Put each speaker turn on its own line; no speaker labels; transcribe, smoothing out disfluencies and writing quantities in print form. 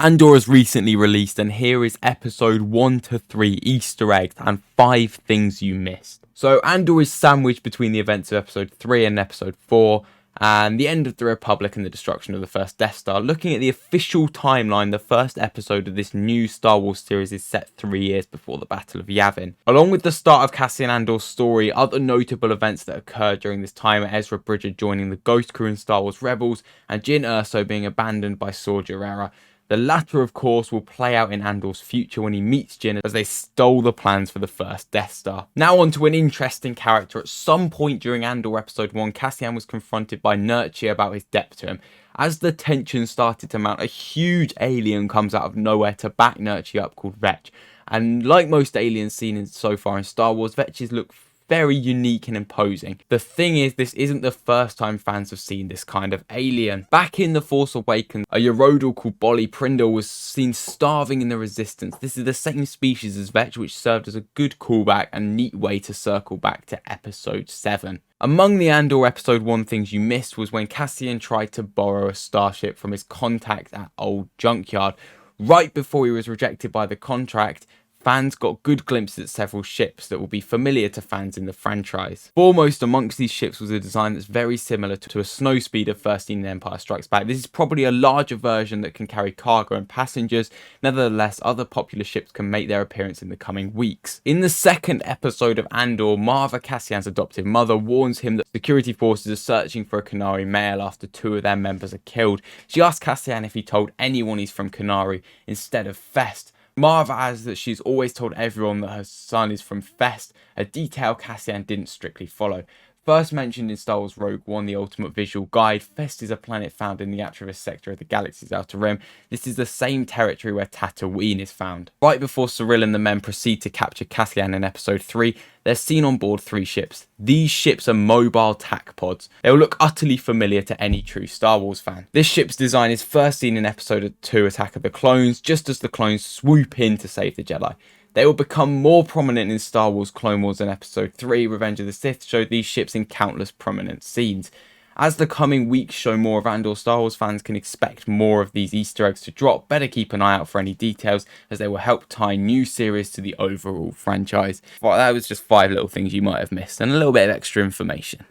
Andor has recently released, and here is episode 1 to 3 Easter eggs and 5 things you missed. So Andor is sandwiched between the events of episode 3 and episode 4, and the end of the Republic and the destruction of the first Death Star. Looking at the official timeline, the first episode of this new Star Wars series is set 3 years before the Battle of Yavin. Along with the start of Cassian Andor's story, other notable events that occurred during this time are Ezra Bridger joining the Ghost Crew in Star Wars Rebels, and Jyn Erso being abandoned by Saw Gerrera. The latter, of course, will play out in Andor's future when he meets Jyn as they stole the plans for the first Death Star. Now on to an interesting character. At some point during Andor episode 1, Cassian was confronted by Nurture about his debt to him. As the tension started to mount, a huge alien comes out of nowhere to back Nurture up called Vetch. And like most aliens seen so far in Star Wars, Vetches look very unique and imposing. The thing is, this isn't the first time fans have seen this kind of alien. Back in The Force Awakens, a Eurodal called Bolly Prindle was seen starving in the Resistance. This is the same species as Vetch, which served as a good callback and neat way to circle back to episode 7. Among the Andor episode 1 things you missed was when Cassian tried to borrow a starship from his contact at Old Junkyard. Right before he was rejected by the contract, fans got good glimpses at several ships that will be familiar to fans in the franchise. Foremost amongst these ships was a design that's very similar to a snowspeeder first seen in Empire Strikes Back. This is probably a larger version that can carry cargo and passengers. Nevertheless, other popular ships can make their appearance in the coming weeks. In the second episode of Andor, Marva, Cassian's adoptive mother, warns him that security forces are searching for a Kenari male after 2 of their members are killed. She asks Cassian if he told anyone he's from Kenari instead of Fest. Marva adds that she's always told everyone that her son is from Fest, a detail Cassian didn't strictly follow. First mentioned in Star Wars Rogue One, the Ultimate Visual Guide, Fest is a planet found in the Atravus sector of the galaxy's outer rim. This is the same territory where Tatooine is found. Right before Cyril and the men proceed to capture Cassian in episode 3, they're seen on board 3 ships. These ships are mobile tac pods. They will look utterly familiar to any true Star Wars fan. This ship's design is first seen in episode 2, Attack of the Clones, just as the clones swoop in to save the Jedi. They will become more prominent in Star Wars Clone Wars in episode 3, Revenge of the Sith showed these ships in countless prominent scenes. As the coming weeks show more of Andor, Star Wars fans can expect more of these Easter eggs to drop. Better keep an eye out for any details, as they will help tie new series to the overall franchise. Well, that was just 5 little things you might have missed and a little bit of extra information.